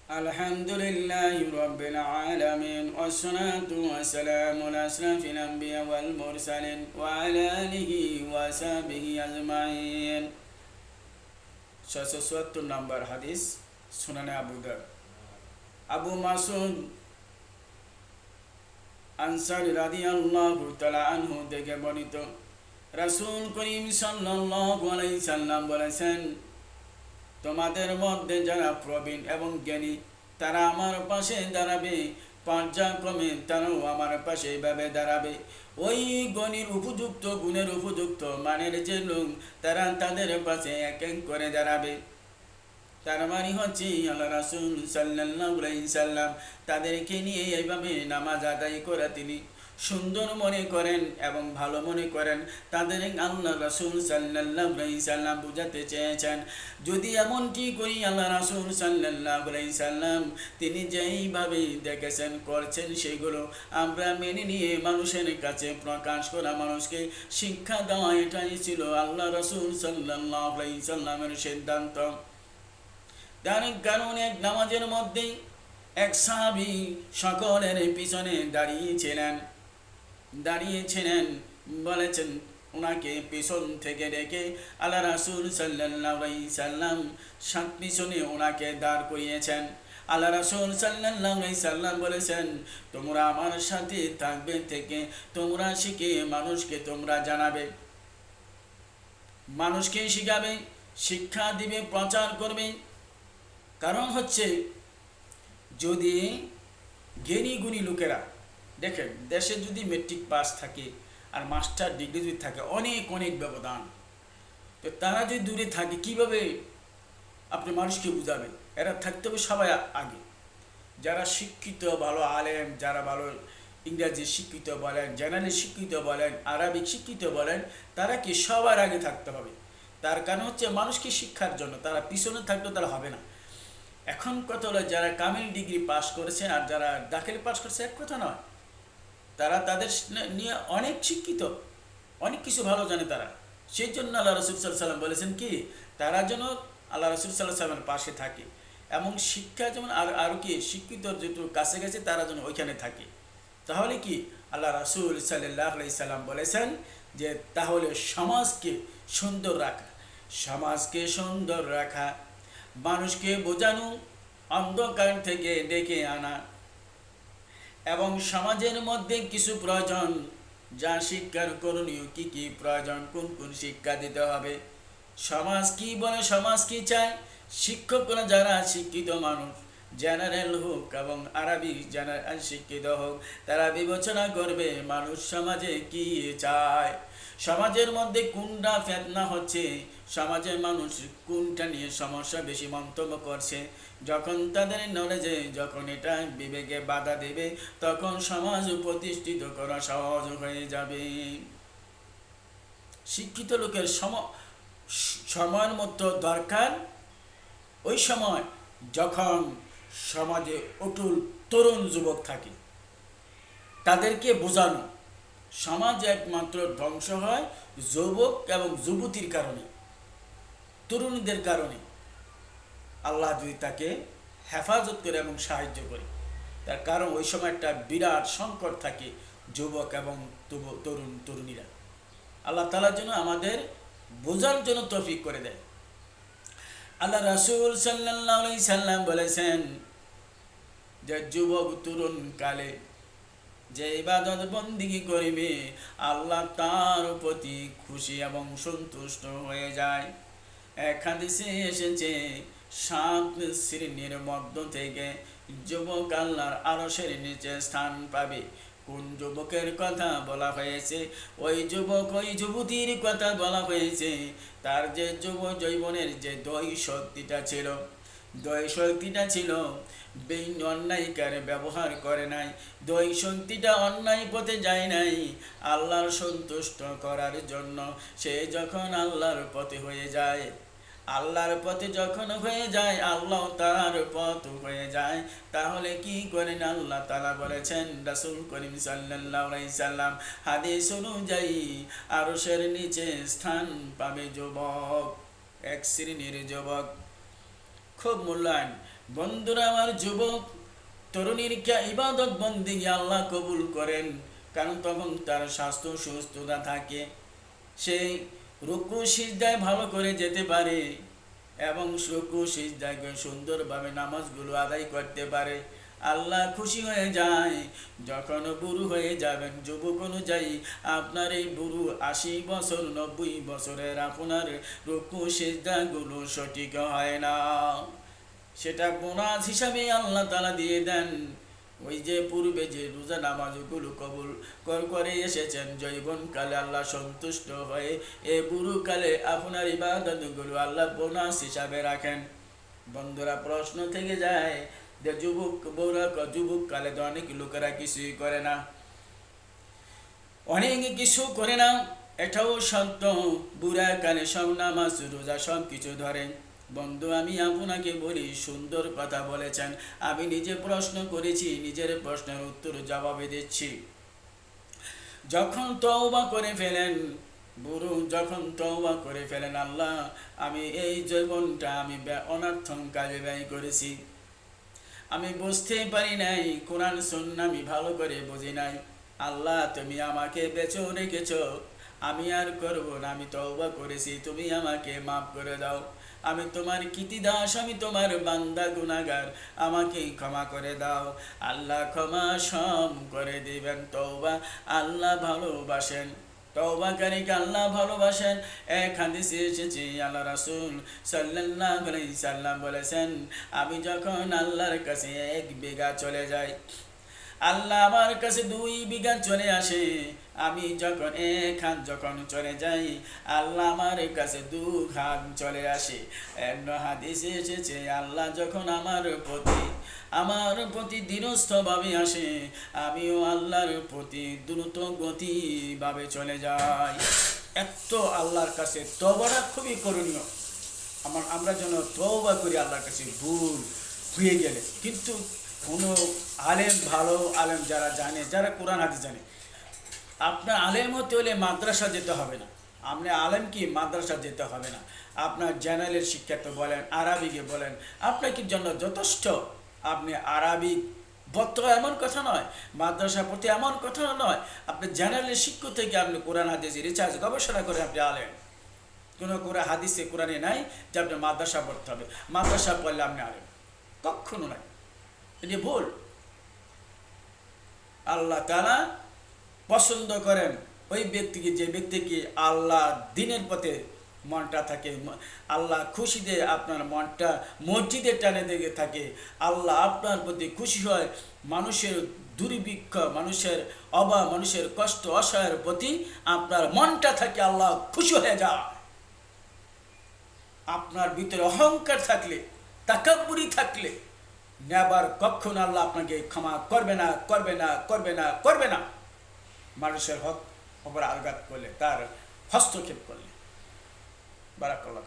الحمد لله رب العالمين والصلاة والسلام على أشرف الأنبياء والمرسلين وعلى آله وصحبه أجمعين 670 নম্বর হাদিস সুনানে আবু দাউদ আবু মাসউদ আনসারী রাদিয়াল্লাহু তাআলা আনহু থেকে বর্ণিত রাসূল করিম সাল্লাল্লাহু আলাইহি সাল্লাম বলেছেন, তোমাদের মধ্যে যারা প্রবীণ এবং জ্ঞানী তারা আমার পাশে দাঁড়াবে, পর্যায়ক্রমে তারাও আমার পাশে এইভাবে দাঁড়াবে। ওই গণের উপযুক্ত গুণের উপযুক্ত মানের যে লোক তারা তাদের পাশে এক এক করে দাঁড়াবে। তার মানে হচ্ছে আল্লাহ রাসূল সাল্লাল্লাহু আলাইহি সাল্লাম তাদেরকে নিয়ে এইভাবে নামাজ আদায় করে তিনি সুন্দর মনে করেন এবং ভালো মনে করেন। তাদের আল্লাহ রাসূল সাল্লাল্লাহু আলাইহি সাল্লাম বুঝাতে চেয়েছেন, যদি এমনটি করি আল্লাহ রাসূল সাল্লাল্লাহু আলাইহি সাল্লাম তিনি যেইভাবে দেখেছেন করছেন সেগুলো আমরা মেনে নিয়ে মানুষের কাছে প্রকাশ করা, মানুষকে শিক্ষা দেওয়া, এটাই ছিল আল্লাহ রাসূল সাল্লাল্লাহু আলাইহি সাল্লামের সিদ্ধান্ত। তার কারণে এক নামাজের মধ্যেই এক সাহাবী সকলের পিছনে দাঁড়িয়েছিলেন বলেছেন, ওনাকে পিছন থেকে রেখে আল্লাহ রাসূল সাল্লাল্লাহু আলাইহি সাল্লাম পিছনে ওনাকে দাঁড় করিয়েছেন। আল্লাহ রাসূল সাল্লাল্লাহু আলাইহি সাল্লাম বলেছেন, তোমরা আমার সাথে থাকবে থেকে তোমরা শিখে মানুষকে তোমরা জানাবে, মানুষকে শিখাবে, শিক্ষা দিবে, প্রচার করবে। কারণ হচ্ছে যদি জ্ঞানী গুণী লোকেরা দেখেন, দেশে যদি মেট্রিক পাস থাকে আর মাস্টার ডিগ্রি যদি থাকে অনেক অনেক ব্যবধান, তো তারা যদি দূরে থাকে কিভাবে আপনি মানুষকে বুঝাবেন? এরা থাকতে হবে সবাই আগে, যারা শিক্ষিত ভালো আলেম, যারা ভালো ইংরাজি শিক্ষিত বলেন, জেনারেল শিক্ষিত বলেন, আরবিক শিক্ষিত বলেন, তারা কি সবার আগে থাকতে হবে। তার কারণ হচ্ছে মানুষকে শিক্ষার জন্য, তারা পিছনে থাকলে তারা হবে না। এখন কথা হলো, যারা কামিল ডিগ্রি পাস করেছেন আর যারা দাখিল পাস করেছে এক কথা নয়, তারা তাদের নিয়ে অনেক শিক্ষিত, অনেক কিছু ভালো জানে তারা। সেই জন্য আল্লাহ রাসূল সাল্লাল্লাহু আলাইহি সাল্লাম বলেছেন কি, তারা যেন আল্লাহ রাসূল সাল্লাল্লাহু আলাইহি সাল্লামের পাশে থাকে এবং শিক্ষা যেমন আরও কি শিক্ষিত যেটু কাছে গেছে তারা যেন ওইখানে থাকে। তাহলে কি আল্লাহ রাসূল সাল্লাল্লাহু আলাইহি সাল্লাম বলেছেন যে তাহলে সমাজকে সুন্দর রাখা, মানুষকে বোঝানো, অন্ধকার থেকে ডেকে আনা এবং সমাজের মধ্যে কিছু প্রয়োজন যা শিক্ষার করণীয়, কি কি প্রয়োজন, কোন কোন শিক্ষা দিতে হবে, সমাজ কি বলে, সমাজ কি চায়। শিক্ষকরা যারা শিক্ষিত মানুষ, জেনারেল হোক এবং আরবি জেনারেল শিক্ষিত হোক, তারা বিবেচনা করবে মানুষ সমাজে কি চায়, সমাজের মধ্যে কোনটা ফেতনা হচ্ছে, সমাজের মানুষ কোনটা নিয়ে সমস্যা বেশি মন্তব্য করছে। যখন তাদের নলেজে যখন এটা বিবেকে বাধা দেবে, তখন সমাজ প্রতিষ্ঠিত করা সহজ হয়ে যাবে। শিক্ষিত লোকের সময়ের মতো দরকার ওই সময় যখন সমাজে অটুল তরুণ যুবক থাকে, তাদেরকে বোঝানো। সমাজ একমাত্র ধ্বংস হয় যুবক এবং যুবতীর কারণে, তরুণীদের কারণে। আল্লাহ যদি তাকে হেফাজত করে এবং সাহায্য করে, তার কারণ ওই সময় একটা বিরাট সংকট থাকে যুবক এবং তরুণীরা। আল্লাহ তাআলা যেন আমাদের বোঝার জন্য তৌফিক করে দেয়। আল্লাহ রাসূল সাল্লাল্লাহু আলাইহি সাল্লাম বলেছেন যে যুবক তরুণ কালে যে ইবাদত বন্দেগী করিবে, আল্লাহ তার প্রতি খুশি এবং সন্তুষ্ট হয়ে যায়। এক হাদিসে এসেছে, 7 শ্রেণীর মধ্য থেকে যুবক আল্লাহর আরশের নিচে স্থান পাবে। কোন যুবকের কথা বলা হয়েছে? ওই যুবক, ওই যুবতীর কথা বলা হয়েছে তার যে যৌবনের যে দই শক্তিটা ছিল, অন্যায়কার ব্যবহার করে নাই, দই শক্তিটা অন্যায় পথে যায় নাই। আল্লাহর সন্তুষ্ট করার জন্য সে যখন আল্লাহর পথে হয়ে যায়, আল্লাহ তার পথ হয়ে যায়, তাহলে কি করেন? আল্লাহ তাআলা বলেছেন, রাসূল করিম সাল্লাল্লাহু আলাইহি সাল্লাম হাদিস অনুযায়ী আরশের নিচে স্থান পাবে যুবক, এক শ্রেণীর যুবক, খুব মূল্যায়ন। বন্ধুরা আমার, যুবক তরুণীরকে ইবাদত বন্দেগী আল্লাহ কবুল করেন, কারণ তখন তার স্বাস্থ্য সুস্থতা থাকে, সেই রুকু সিজদায় ভালো করে যেতে পারে এবং রুকু সিজদায় সুন্দরভাবে নামাজগুলো আদায় করতে পারে। আল্লাহ খুশি হয়ে যায় যখন বুড়ো হয়ে যাবেন। যুবক অনুযায়ী আপনার এই বুড়ো 80 বছর 90 বছরের আপনার রুকু সিজদাগুলো সঠিক হয় না, সেটা বোনাস হিসাবে আল্লাহ তাআলা দিয়ে দেন। ওই যে পূর্বে যে রোজা নামাজগুলো কবুল করে এসেছেন যৌবনকালে, আল্লাহ সন্তুষ্ট হয়ে এ বুড়োকালে আপনার ইবাদতগুলো আল্লাহ বোনাস হিসাবে রাখেন। বন্ধুরা, প্রশ্ন থেকে যায় যে যুবক কালে তো অনেক লোকেরা কিছুই করে না, অনেক কিছু করে না, এটাও সত্য। বুড়া কালে সব নামাজ রোজা সব কিছু ধরেন। বন্ধু, আমি আপনাকে বলি, সুন্দর কথা বলেছেন। আমি নিজে প্রশ্ন করেছি, নিজের প্রশ্নের উত্তর জবাবে দিচ্ছি। যখন তওবা করে ফেলেন বুড়ো, যখন তওবা করে ফেলেন, আল্লাহ আমি এই জীবনটা আমি অনর্থক কাজে ব্যয় করেছি, আমি বুঝতে পারি নাই, কোরআন সুন্নাহ আমি ভালো করে বুঝি নাই, আল্লাহ তুমি আমাকে বেঁচে রেখেছ, আমি আর করব না, আমি তওবা করেছি, তুমি আমাকে মাফ করে দাও, আমি তোমার কৃতিদাস, আমি তোমার বান্দা গুনাহগার, আমাকে ক্ষমা করে দাও। আল্লাহ ক্ষমা সম করে দিবেন। তওবা আল্লাহ ভালোবাসেন, তওবাকারীকে আল্লাহ ভালোবাসেন। এক হাদিসে এসেছে, আল্লাহ রাসূল সাল্লাল্লাহু আলাইহি সাল্লাম বলেছেন, আমি যখন আল্লাহর কাছে 1 বিঘা চলে যাই, আল্লাহ আমার কাছে 2 বিঘা চলে আসে। আমি যখন 1 হাত যখন চলে যাই, আল্লাহ আমার কাছে 2 হাত চলে আসে। অন্য হাদিসে এসেছে, আল্লাহ যখন আমার প্রতি দৃঢ়ভাবে আসে, আমিও আল্লাহর প্রতি দ্রুত গতিভাবে চলে যাই। এত আল্লাহর কাছে তওবাটা খুবই করণীয়। আমরা যেন তওবা করি আল্লাহর কাছে ভুল হয়ে গেলে। কিন্তু কোনো আলেম, ভালো আলেম যারা জানে, যারা কোরআন হাদিস জানে, আপনার আলেম হতে হলে মাদ্রাসা যেতে হবে না। আপনি আলেম কি মাদ্রাসা যেতে হবে না, আপনার জেনারেলের শিক্ষাতে বলেন, আরবিকে বলেন, আপনার কি জন্য যথেষ্ট। আপনি আরবি বত্র এমন কথা নয়, মাদ্রাসা পড়তে এমন কথা নয়, আপনি জেনারেলের শিক্ষক থেকে আপনি কোরআন হাদিস রিসার্চ গবেষণা করে আপনি আলেম। কোনো কোরআন হাদিসে কোরআনে নাই যে আপনি মাদ্রাসা পড়তে হবে, মাদ্রাসা পড়লে আপনি আলেম, কখনো নাই, এটি ভুল। আল্লাহ তাআলা পছন্দ করেন ওই ব্যক্তিকে, যে ব্যক্তিকে আল্লাহ দিনের পথে মনটা থাকে, আল্লাহ খুশিতে আপনার মনটা মসজিদে টানে দিকে থাকে, আল্লাহ আপনার প্রতি খুশি হয়, মানুষের দুর্ভিক্ষ, মানুষের অভাব, মানুষের কষ্ট অসহায়ের প্রতি আপনার মনটা থাকে, আল্লাহ খুশি হয়ে যায়। আপনার ভিতরে অহংকার থাকলে, তাকাব্বুরি থাকলে, নেবার কখনো আল্লাহ আপনাকে ক্ষমা করবে না, করবে না, করবে না, করবে না। মানুষের হক উপর আঘাত করলে, তার হস্তক্ষেপ করলে। বারাকাল্লাহ।